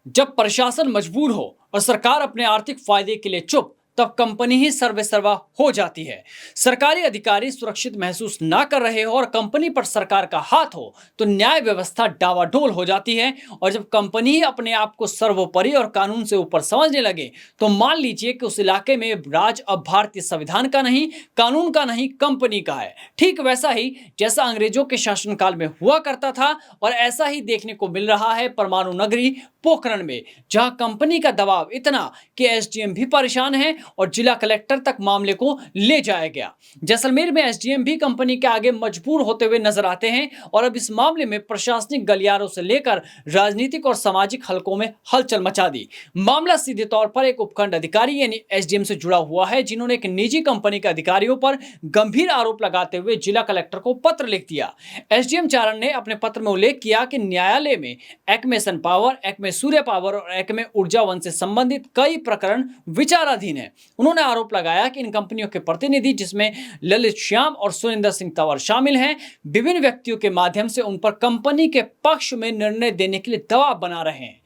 जब प्रशासन मजबूर हो और सरकार अपने आर्थिक फायदे के लिए चुप, तब कंपनी ही सर्वेसर्वा हो जाती है। सरकारी अधिकारी सुरक्षित महसूस ना कर रहे हो और कंपनी पर सरकार का हाथ हो तो न्याय व्यवस्था डावाडोल हो जाती है। और जब कंपनी ही अपने आप को सर्वोपरि और कानून से ऊपर समझने लगे तो मान लीजिए कि उस इलाके में राज अब भारतीय संविधान का नहीं, कानून का नहीं, कंपनी का है। ठीक वैसा ही जैसा अंग्रेजों के शासनकाल में हुआ करता था, और ऐसा ही देखने को मिल रहा है परमाणु नगरी पोखरण में, जहां कंपनी का दबाव इतना कि एसडीएम भी परेशान है और जिला कलेक्टर तक मामले को ले जाया गया। जैसलमेर में एसडीएम भी कंपनी के आगे मजबूर होते हुए नजर आते हैं और अब इस मामले में प्रशासनिक गलियारों से लेकर राजनीतिक और सामाजिक हलकों में हलचल मचा दी। मामला सीधे तौर पर एक उपखंड अधिकारी यानी एसडीएम से जुड़ा हुआ है, जिन्होंने एक निजी कंपनी के अधिकारियों पर गंभीर आरोप लगाते हुए जिला कलेक्टर को पत्र लिख दिया। एसडीएम चारण ने अपने पत्र में उल्लेख किया कि न्यायालय में एक्मे सन पावर, एक्मे सूर्य पावर और एक्मे ऊर्जा वन से संबंधित कई प्रकरण विचाराधीन है। उन्होंने आरोप लगाया कि इन कंपनियों के प्रतिनिधि, जिसमें ललित श्याम और सुरेंद्र सिंह तंवर शामिल हैं, विभिन्न व्यक्तियों के माध्यम से उन पर कंपनी के पक्ष में निर्णय देने के लिए दबाव बना रहे हैं।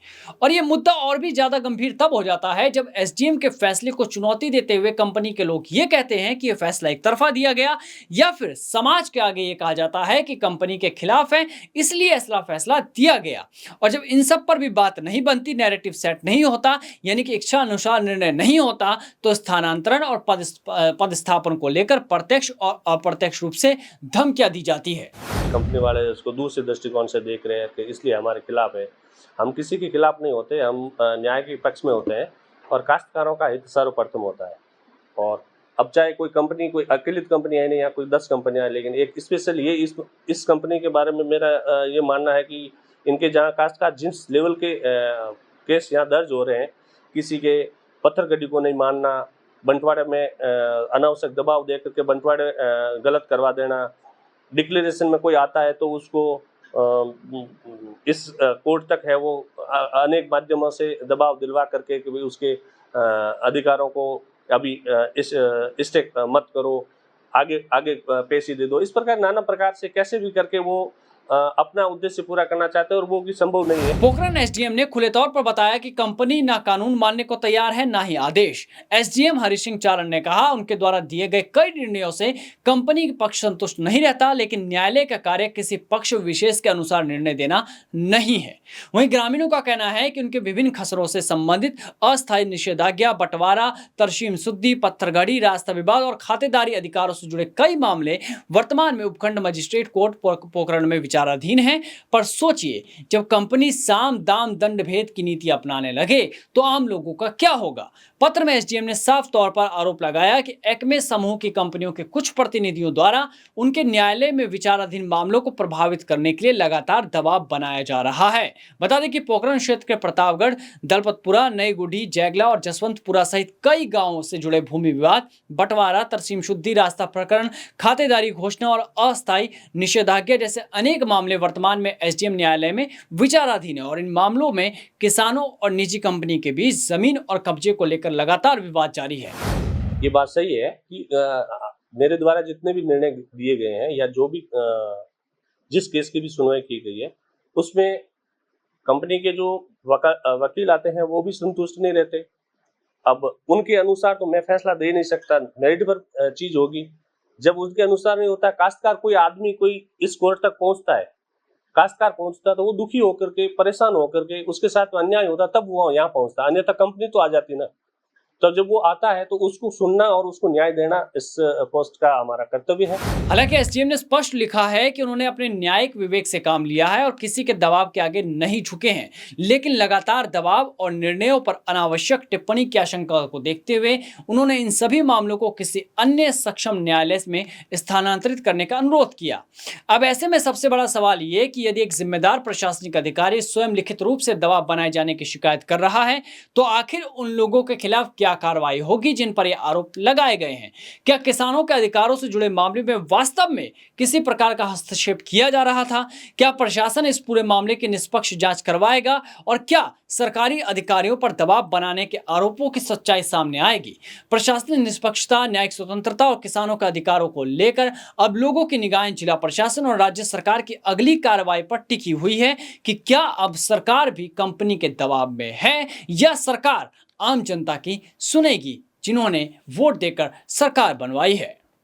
और यह मुद्दा और भी ज्यादा गंभीर तब हो जाता है जब एसडीएम के फैसले को चुनौती देते हुए कंपनी के लोग ये कहते हैं कि यह फैसला एक तरफा दिया गया, या फिर समाज के आगे यह कहा जाता है कि कंपनी के खिलाफ है इसलिए ऐसा फैसला दिया गया। और जब इन सब पर भी बात नहीं बनती, नैरेटिव सेट नहीं होता, यानी कि इच्छा अनुसार निर्णय नहीं होता, तो स्थानांतरण और पदस्थापन को लेकर प्रत्यक्ष और अप्रत्यक्ष रूप से धमकियां दी जाती है। कंपनी वाले उसको दूसरे दृष्टिकोण से देख रहे हैं कि इसलिए हमारे खिलाफ है। हम किसी के खिलाफ नहीं होते, हम न्याय के पक्ष में होते हैं और काश्तकारों का हित सर्वप्रथम होता है। और अब चाहे कोई कंपनी, कोई अकेलित कंपनी है नहीं, या कोई 10 कंपनियां हैं, लेकिन एक स्पेशल ये इस कंपनी के बारे में मेरा ये मानना है कि इनके जहाँ काश्तकार जिस लेवल के केस यहाँ दर्ज हो रहे हैं, किसी के पत्थर गड्डी को नहीं मानना, बंटवारे में अनावश्यक दबाव दे करके बंटवारे गलत करवा देना, डिक्लेरेशन में कोई आता है तो उसको इस कोर्ट तक है वो अनेक माध्यमों से दबाव दिलवा करके कि भाई उसके अधिकारों को अभी स्टे मत करो, आगे आगे पेशी दे दो। इस प्रकार नाना प्रकार से कैसे भी करके वो अपना उद्देश्य पूरा करना चाहते हैं और वो भी संभव नहीं है। पोखरण एसडीएम ने खुले तौर पर बताया कि कंपनी ना कानून मानने को तैयार है, ना ही आदेश। एसडीएम हरि सिंह चारण ने कहा, उनके द्वारा दिए गए कई निर्णयों से कंपनी का पक्ष संतुष्ट नहीं रहता, लेकिन न्यायालय का कार्य किसी पक्ष विशेष के अनुसार निर्णय देना नहीं है। वहीं ग्रामीणों का कहना है कि उनके विभिन्न खसरों से संबंधित अस्थायी निषेधाज्ञा, बंटवारा, तरसीम शुद्धि, पत्थरगढ़ी, रास्ता विवाद और खातेदारी अधिकारों से जुड़े कई मामले वर्तमान में उपखंड मजिस्ट्रेट कोर्ट पोखरण में विचाराधीन है। पर सोचिए, जब कंपनी साम दाम दंड भेद की नीति अपनाने लगे तो आम लोगों का क्या होगा। पत्र में एसडीएम ने साफ तौर पर आरोप लगाया कि एक्मे समूह की कंपनियों के कुछ प्रतिनिधियों द्वारा उनके न्यायालय में विचाराधीन मामलों को प्रभावित करने के लिए लगातार दबाव बनाया जा रहा है। बता दें कि पोखरण क्षेत्र के प्रतापगढ़, दलपतपुरा, नई गुढ़ी, जैगला और जसवंतपुरा सहित कई गांवों से जुड़े भूमि विवाद, बंटवारा, तरसीम शुद्धि, रास्ता प्रकरण, खातेदारी घोषणा और अस्थायी निषेधाज्ञा जैसे अनेक मामले वर्तमान में एसडीएम न्यायालय में विचाराधीन है। और इन मामलों में किसानों और निजी कंपनी के बीच जमीन और कब्जे को लेकर लगातार विवाद जारी है। ये बात सही है कि मेरे द्वारा जितने भी निर्णय दिए गए हैं या जो भी जिस केस की भी सुनवाई की गई है, उसमें कंपनी के जो वकील आते हैं वो भी संतुष्ट नहीं रहते। अब उनके अनुसार तो मैं फैसला दे नहीं सकता, मेरिट पर चीज होगी। जब उनके अनुसार नहीं होता, काश्तकार कोई आदमी कोई इस कोर्ट तक पहुंचता है, काश्तकार पहुंचता है तो वो दुखी होकर के, परेशान होकर के, उसके साथ अन्याय होता तब वो यहाँ पहुंचता, अन्यथा कंपनी तो आ जाती ना। तब जब वो आता है तो उसको सुनना और उसको न्याय देना इस पोस्ट का हमारा कर्तव्य है। हालांकि एसडीएम ने स्पष्ट लिखा है कि उन्होंने अपने न्यायिक विवेक से काम लिया है और किसी के दबाव के आगे नहीं झुके हैं, लेकिन लगातार दबाव और निर्णयों पर अनावश्यक टिप्पणी की आशंका को देखते हुए उन्होंने इन सभी मामलों को किसी अन्य सक्षम न्यायालय में स्थानांतरित करने का अनुरोध किया। अब ऐसे में सबसे बड़ा सवाल ये कि यदि एक जिम्मेदार प्रशासनिक अधिकारी स्वयं लिखित रूप से दबाव बनाए जाने की शिकायत कर रहा है, तो आखिर उन लोगों के खिलाफ क्या क्या कार्रवाई होगी जिन पर ये आरोप लगाए गए हैं? क्या किसानों के अधिकारों से जुड़े मामले में वास्तव में किसी प्रकार का हस्तक्षेप किया जा रहा था? क्या प्रशासन इस पूरे मामले की निष्पक्ष जांच करवाएगा और क्या सरकारी अधिकारियों पर दबाव बनाने के आरोपों की सच्चाई सामने आएगी? प्रशासनिक निष्पक्षता, न्यायिक स्वतंत्रता और किसानों के अधिकारों को लेकर अब लोगों की निगाहें जिला प्रशासन और राज्य सरकार की अगली कार्रवाई पर टिकी हुई है कि क्या अब सरकार भी कंपनी के दबाव में है या सरकार आम जनता की सुनेगी जिन्होंने वोट देकर सरकार बनवाई है।